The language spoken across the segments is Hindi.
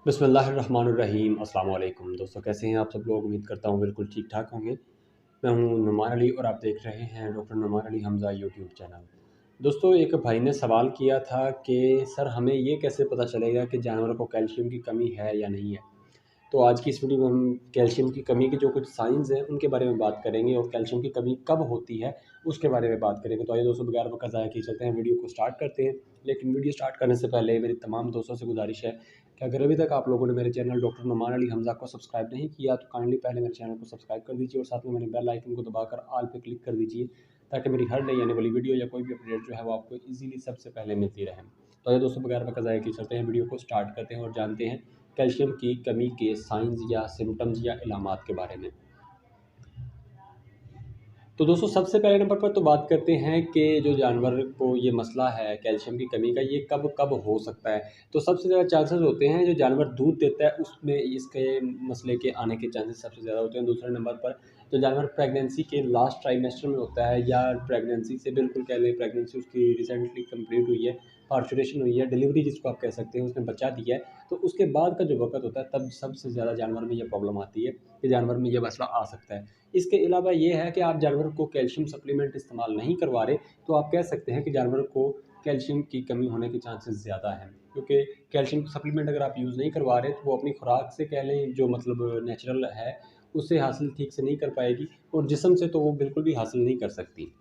बिस्मिल्लाहिर्रहमानिर्रहीम। अस्सलाम वालेकुम दोस्तों, कैसे हैं आप सब लोग। उम्मीद करता हूँ बिल्कुल ठीक ठाक होंगे। मैं हूँ नुमान अली और आप देख रहे हैं doctor Numan Ali Hamza YouTube channel. दोस्तों, एक भाई ने सवाल किया था कि सर हमें ये कैसे पता चलेगा कि जानवरों को कैल्शियम की कमी है या नहीं है। तो आज की इस वीडियो में हम कैल्शियम की कमी के जो कुछ साइंस हैं उनके बारे में बात करेंगे और कैल्शियम की कमी कब होती है उसके बारे में बात करेंगे। तो आइए दोस्तों, बगैर वक्त ज़ाया किए चलते हैं, वीडियो को स्टार्ट करते हैं। लेकिन वीडियो स्टार्ट करने से पहले मेरी तमाम दोस्तों से गुजारिश है कि अगर अभी तक आप लोगों ने मेरे चैनल डॉक्टर नुमान अली हमज़ा को सब्सक्राइब नहीं किया तो काइंडली पहले मेरे चैनल को सब्सक्राइब कर दीजिए और साथ में मेरे बेल आइकन को दबाकर ऑल पे क्लिक कर दीजिए ताकि मेरी हर नई आने वाली वीडियो या कोई भी अपडेट जो है वो आपको ईजिली सबसे पहले मिलती रहे। तो आइए दोस्तों, बगैर वक्त ज़ाया किए चलते हैं, वीडियो को स्टार्ट करते हैं और जानते हैं कैल्शियम की कमी के साइंस या सिम्टम्स या इलामात के बारे में। तो दोस्तों, सबसे पहले नंबर पर तो बात करते हैं कि जो जानवर को ये मसला है कैल्शियम की कमी का, ये कब कब हो सकता है। तो सबसे ज़्यादा चांसेस होते हैं जो जानवर दूध देता है उसमें इसके मसले के आने के चांसेस सबसे ज़्यादा होते हैं। दूसरे नंबर पर जो जानवर प्रेगनेंसी के लास्ट ट्राइमेस्टर में होता है या प्रेगनेंसी से बिल्कुल कह लें, प्रेगनेंसी उसकी रिसेंटली कंप्लीट हुई है, पार्चुरेशन हुई है, डिलीवरी जिसको आप कह सकते हैं, उसने बच्चा दिया है, तो उसके बाद का जो वक्त होता है तब सबसे ज़्यादा जानवर में ये प्रॉब्लम आती है कि जानवर में ये मसला आ सकता है। इसके अलावा ये है कि आप जानवर को कैल्शियम सप्लीमेंट इस्तेमाल नहीं करवा रहे तो आप कह सकते हैं कि जानवर को कैल्शियम की कमी होने के चांसेस ज़्यादा हैं, क्योंकि कैल्शियम सप्लीमेंट अगर आप यूज़ नहीं करवा रहे तो वो अपनी खुराक से कह लें जो मतलब नेचुरल है उससे हासिल ठीक से नहीं कर पाएगी और जिस्म से तो वो बिल्कुल भी हासिल नहीं कर सकती,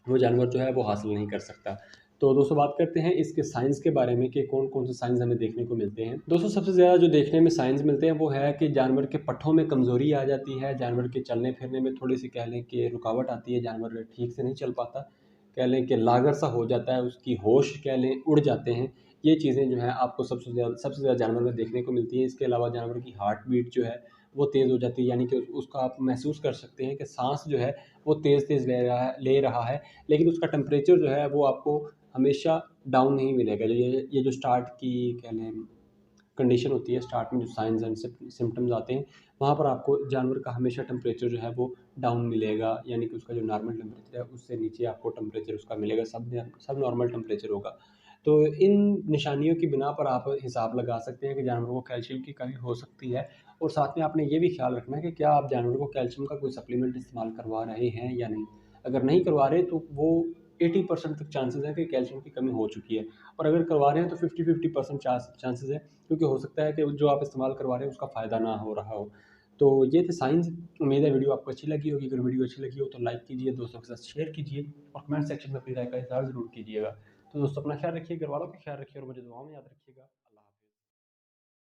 वो जानवर जो है वो हासिल नहीं कर सकता। तो दोस्तों, बात करते हैं इसके साइंस के बारे में कि कौन कौन से साइंस हमें देखने को मिलते हैं। दोस्तों, सबसे ज़्यादा जो देखने में साइंस मिलते हैं वो है कि जानवर के पट्ठों में कमज़ोरी आ जाती है, जानवर के चलने फिरने में थोड़ी सी कह लें कि रुकावट आती है, जानवर ठीक से नहीं चल पाता, कह लें कि लागर सा हो जाता है, उसकी होश कह लें उड़ जाते हैं। ये चीज़ें जो हैं आपको सबसे ज़्यादा जानवर में देखने को मिलती हैं। इसके अलावा जानवर की हार्ट बीट जो है वो तेज़ हो जाती है, यानी कि उसका आप महसूस कर सकते हैं कि सांस जो है वो तेज़ तेज़ ले रहा है, लेकिन उसका टेम्परेचर जो है वो आपको हमेशा डाउन नहीं मिलेगा। ये जो स्टार्ट की कह लें कंडीशन होती है, स्टार्ट में जो साइंस एंड सिम्टम्स आते हैं वहाँ पर आपको जानवर का हमेशा टेम्परेचर जो है वो डाउन मिलेगा, यानी कि उसका जो नॉर्मल टेम्परेचर है उससे नीचे आपको टेम्परेचर उसका मिलेगा, सब नॉर्मल टेम्परेचर होगा। तो इन निशानियों की बिना पर आप हिसाब लगा सकते हैं कि जानवर को कैल्शियम की कमी हो सकती है। और साथ में आपने ये भी ख्याल रखना है कि क्या आप जानवर को कैल्शियम का कोई सप्लीमेंट इस्तेमाल करवा रहे हैं या नहीं। अगर नहीं करवा रहे तो वो 80% तक चांसेस है कि कैल्शियम की कमी हो चुकी है, और अगर करवा रहे हैं तो 50-50% चांसेस है, क्योंकि हो सकता है कि जो आप इस्तेमाल करवा रहे हैं उसका फ़ायदा ना हो रहा हो। तो ये थे साइंस। उम्मीद है वीडियो आपको अच्छी लगी होगी। अगर वीडियो अच्छी लगी हो तो लाइक कीजिए, दोस्तों के साथ शेयर कीजिए और कमेंट सेक्शन में अपनी राय का इज़हार ज़रूर कीजिएगा। तो दोस्तों, अपना ख्याल रखिए, घर वालों का ख्याल रखिए और मुझे दुआओं में याद रखिएगा।